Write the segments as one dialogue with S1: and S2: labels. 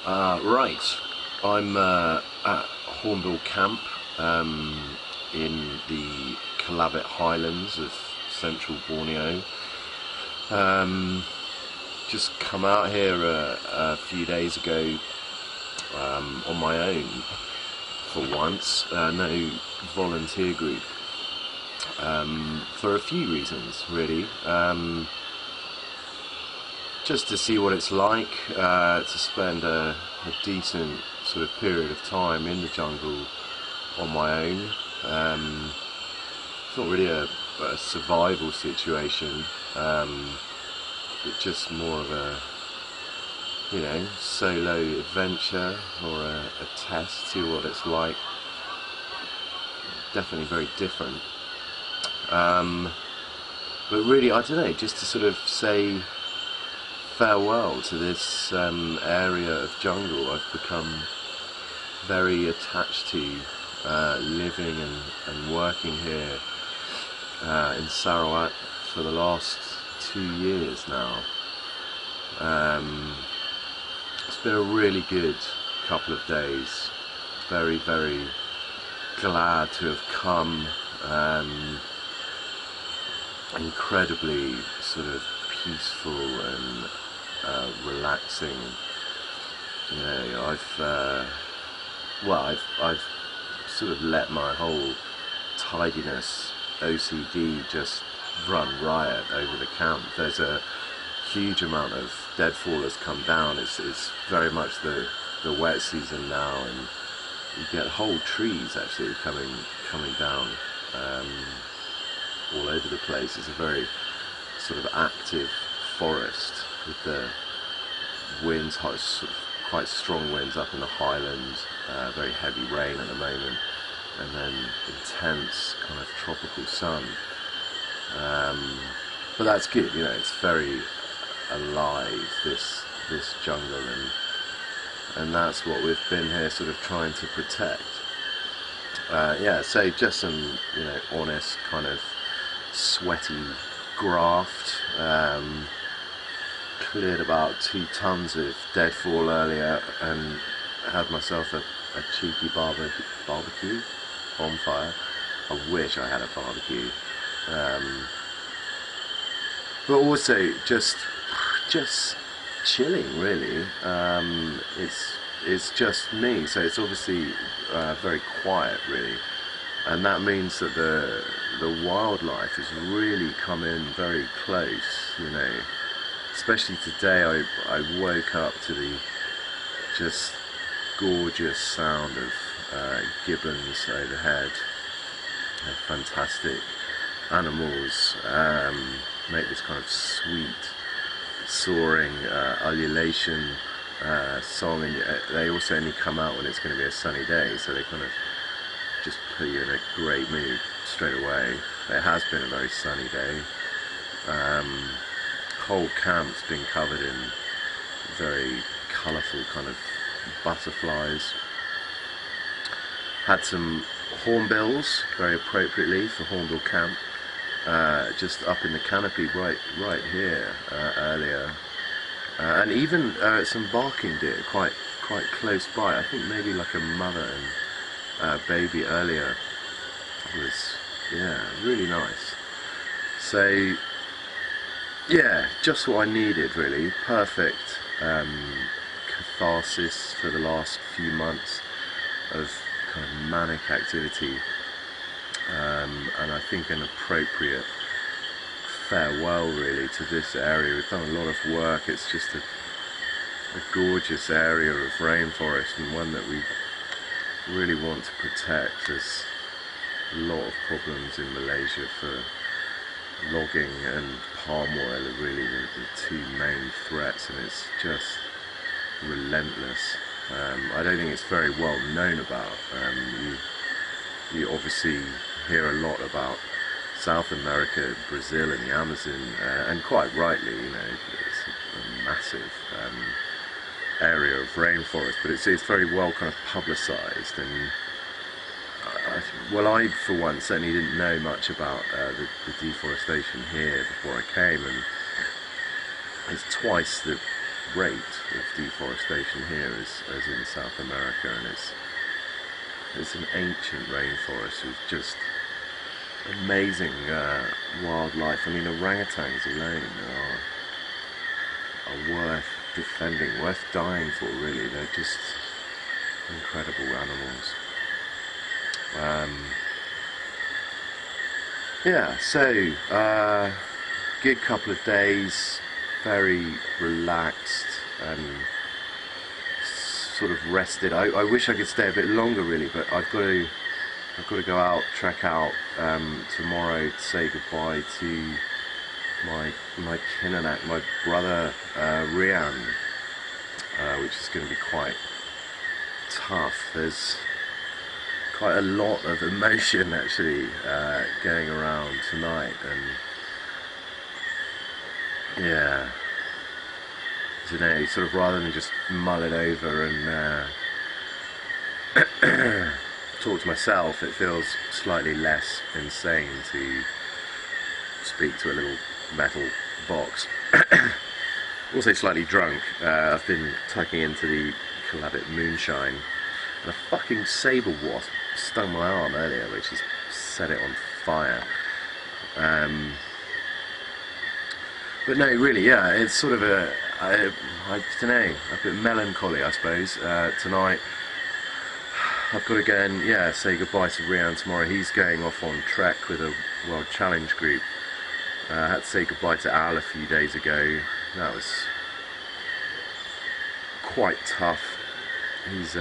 S1: Right, I'm at Hornbill Camp in the Kelabit Highlands of central Borneo. Just come out here a few days ago on my own for once, no volunteer group, for a few reasons really. Just to see what it's like to spend a decent sort of period of time in the jungle on my own. It's not really a survival situation, but just more of a, solo adventure or a test, see what it's like. Definitely very different. But really, I don't know, just to sort of say farewell to this area of jungle I've become very attached to, living and working here in Sarawak for the last 2 years now. It's been a really good couple of days. Very, very glad to have come. Incredibly sort of peaceful and relaxing. I've sort of let my whole tidiness OCD just run riot over the camp. There's a huge amount of deadfallers come down. It's very much the wet season now, and you get whole trees actually coming down all over the place. It's a very sort of active forest with the winds, sort of quite strong winds up in the highlands, very heavy rain at the moment, and then intense kind of tropical sun. But that's good, it's very alive, this jungle, and that's what we've been here sort of trying to protect. So just some honest kind of sweaty graft. Cleared about 2 tons of deadfall earlier and had myself a cheeky barbecue bonfire. I wish I had a barbecue. But also just chilling really. It's just me, so it's obviously very quiet really, and that means that the wildlife has really come in very close, Especially today, I woke up to the just gorgeous sound of gibbons overhead. Fantastic animals make this kind of sweet, soaring ululation song, and they also only come out when it's going to be a sunny day, so they kind of just put you in a great mood straight away. It has been a very sunny day. Whole camp's been covered in very colourful kind of butterflies. Had some hornbills, very appropriately for Hornbill Camp, just up in the canopy right here earlier, and even some barking deer quite close by. I think maybe like a mother and baby earlier. It was really nice. So just what I needed really. Perfect catharsis for the last few months of kind of manic activity, and I think an appropriate farewell really to this area. We've done a lot of work. It's just a gorgeous area of rainforest, and one that we really want to protect. There's a lot of problems in Malaysia for logging and palm oil are really the 2 main threats, and it's just relentless. I don't think it's very well known about. You obviously hear a lot about South America, Brazil and the Amazon, and quite rightly, it's a massive area of rainforest, but it's very well kind of publicised, and I for one certainly didn't know much about the deforestation here before I came, and it's twice the rate of deforestation here as in South America, and it's an ancient rainforest with just amazing wildlife. I mean, orangutans alone are worth defending, worth dying for, really. They're just incredible animals. Yeah, so good couple of days, very relaxed and sort of rested. I wish I could stay a bit longer, really, but I've got to go out, trek out tomorrow to say goodbye to my kinanak, my brother Rian, which is going to be quite tough. There's quite a lot of emotion actually going around tonight, and yeah, you know, sort of rather than just mull it over and talk to myself, it feels slightly less insane to speak to a little metal box. Also slightly drunk. I've been tucking into the Kelabit moonshine, and a fucking sabre wasp stung my arm earlier, which has set it on fire. But no, really, yeah, it's sort of I don't know, a bit melancholy, I suppose. Tonight I've got to go and say goodbye to Rian tomorrow. He's going off on trek with a World Challenge group. I had to say goodbye to Al a few days ago. That was quite tough. He's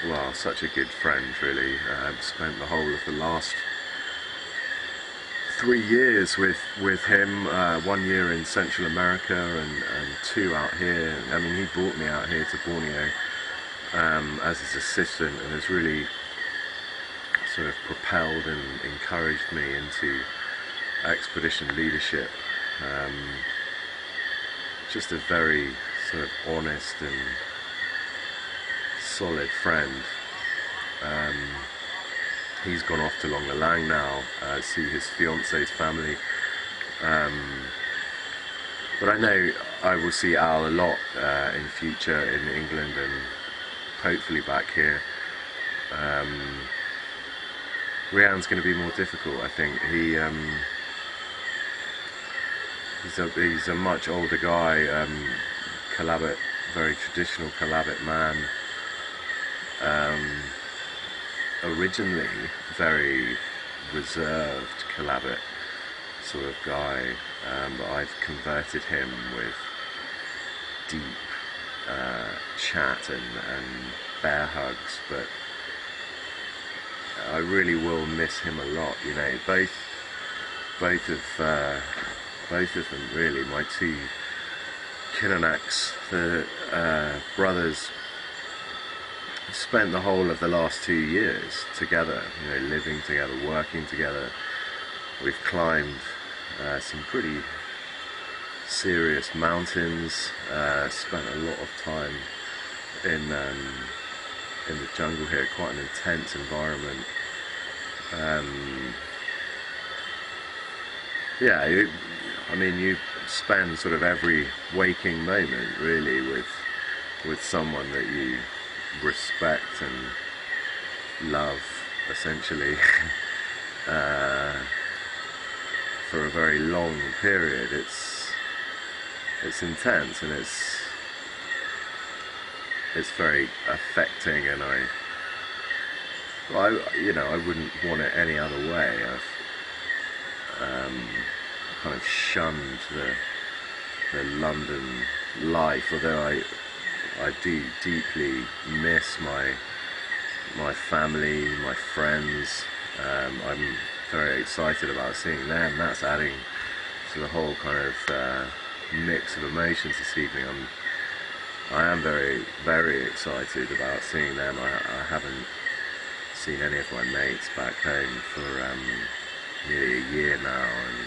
S1: well, such a good friend, really. I've spent the whole of the last 3 years with him, 1 year in Central America and 2 out here. I mean, he brought me out here to Borneo as his assistant, and has really sort of propelled and encouraged me into expedition leadership. Just a very sort of honest and solid friend. He's gone off to Long Lang now, see his fiance's family. But I know I will see Al a lot in future in England and hopefully back here. Rian's going to be more difficult, I think. He's a much older guy, Kelabit, very traditional Kelabit man. Originally very reserved Kelabit sort of guy, but I've converted him with deep chat and bear hugs. But I really will miss him a lot. You know, both of them really. My 2 kinanaks, the brothers, spent the whole of the last 2 years together, you know, living together, working together. We've climbed some pretty serious mountains, spent a lot of time in the jungle here, quite an intense environment. Yeah, I mean, you spend sort of every waking moment really with someone that you respect and love, essentially, for a very long period. It's intense, and it's very affecting, and I wouldn't want it any other way. I've kind of shunned the London life, although I do deeply miss my family, my friends. I'm very excited about seeing them. That's adding to the whole kind of mix of emotions this evening. I am very, very excited about seeing them. I haven't seen any of my mates back home for nearly a year now, and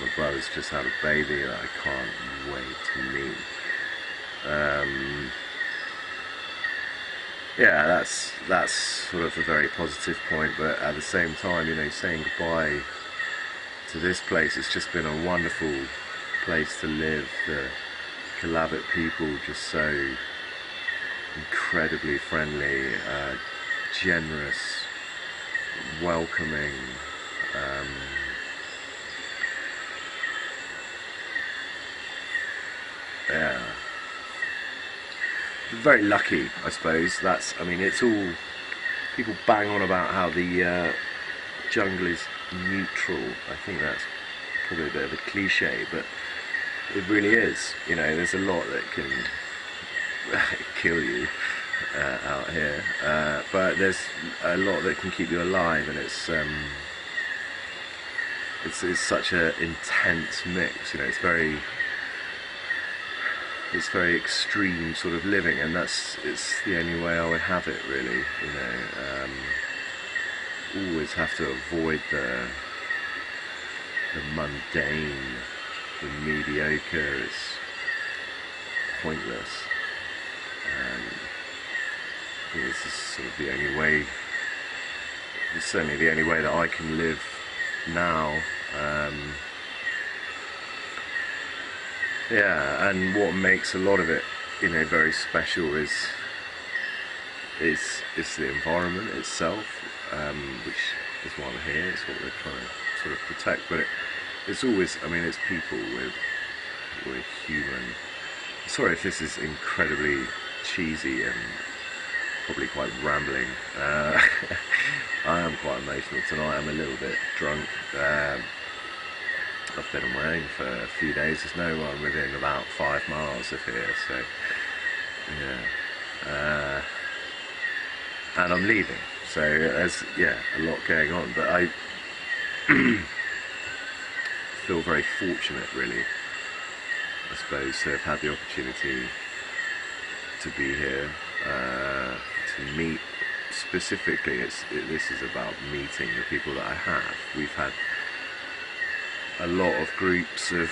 S1: my brother's just had a baby that I can't wait to meet. Yeah, that's sort of a very positive point, but at the same time, you know, saying goodbye to this place. It's just been a wonderful place to live. Kelabit people just so incredibly friendly, generous, welcoming. Um, yeah, very lucky, I suppose. I mean, it's all people bang on about how the jungle is neutral. I think that's probably a bit of a cliche, but it really is. There's a lot that can kill you out here, but there's a lot that can keep you alive, and it's such an intense mix. It's very extreme sort of living, and it's the only way I would have it, really. Always have to avoid the mundane, the mediocre. It's pointless. I think this is sort of the only way. It's certainly the only way that I can live now. Yeah, and what makes a lot of it, very special is the environment itself, which is why I'm here. It's what we're trying to sort of protect. But it's always, it's people. We're human. Sorry if this is incredibly cheesy and probably quite rambling. I am quite emotional tonight. I'm a little bit drunk. I've been on my own for a few days. There's no one within about 5 miles of here, so yeah. And I'm leaving, so there's a lot going on. But I feel very fortunate, really, I suppose, to have had the opportunity to be here, to meet. Specifically, this is about meeting the people that I have. We've had a lot of groups of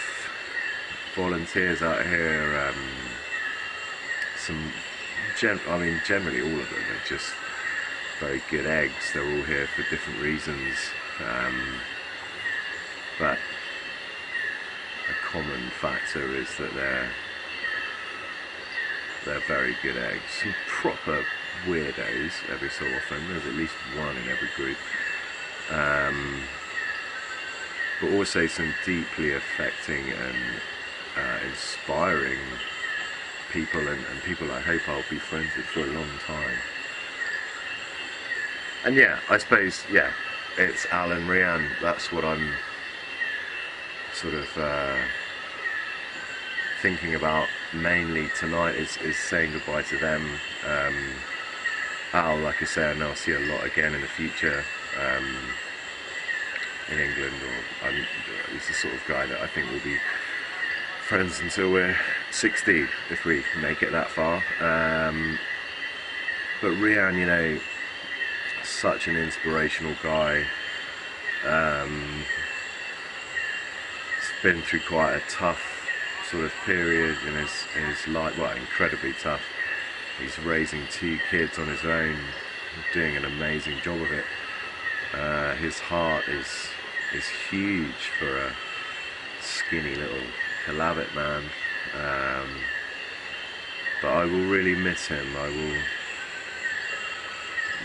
S1: volunteers out here. Generally all of them are just very good eggs. They're all here for different reasons, but a common factor is that they're very good eggs. Some proper weirdos every so often. There's at least one in every group. But also some deeply affecting and inspiring people, and people I hope I'll be friends with for a long time. And I suppose, it's Al and Rianne. That's what I'm sort of thinking about mainly tonight, is saying goodbye to them. Al, like I say, I know I'll see a lot again in the future. In England, or he's the sort of guy that I think will be friends until we're 60, if we make it that far. But Rianne, such an inspirational guy. He's been through quite a tough sort of period in his life, incredibly tough. He's raising 2 kids on his own, doing an amazing job of it. His heart is huge for a skinny little Kelabit man, but I will really miss him. I will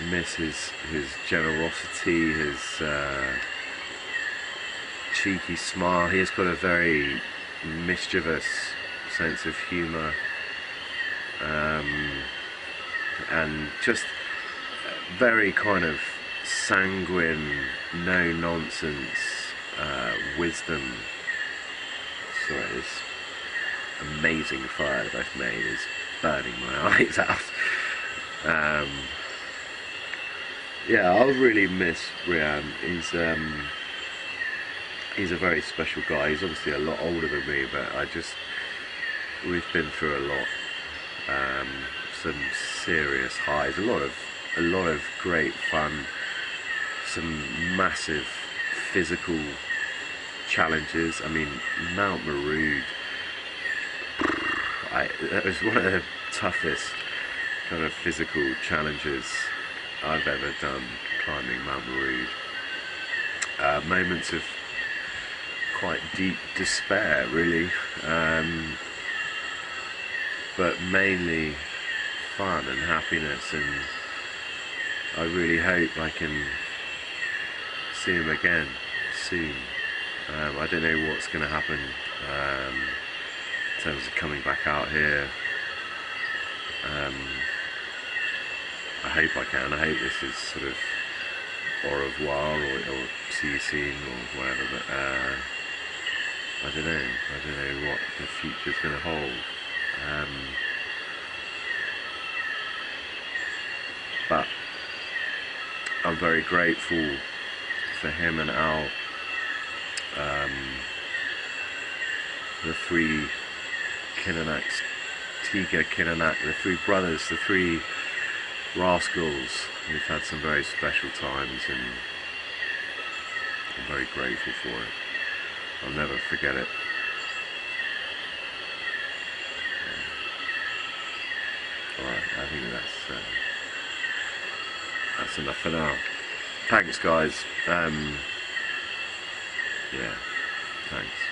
S1: miss his generosity, his cheeky smile. He has got a very mischievous sense of humour, and just very kind of sanguine, no nonsense wisdom. Sorry, this amazing fire that I've made is burning my eyes out. I'll really miss Rianne. He's a very special guy. He's obviously a lot older than me, but we've been through a lot. Some serious highs, a lot of great fun, some massive physical challenges. Mount Marood, that was one of the toughest kind of physical challenges I've ever done, climbing Mount Marood. Moments of quite deep despair, really. but mainly fun and happiness, and I really hope I can see him again soon. I don't know what's going to happen in terms of coming back out here. I hope I can. I hope this is sort of au revoir or see you soon or whatever, but I don't know what the future's going to hold. But I'm very grateful for him and Al, the three Kinanaks, Tiga Kinanak, the three brothers, the three rascals. We've had some very special times, and I'm very grateful for it. I'll never forget it. Alright, I think that's enough for now. Thanks, guys. Yeah, thanks.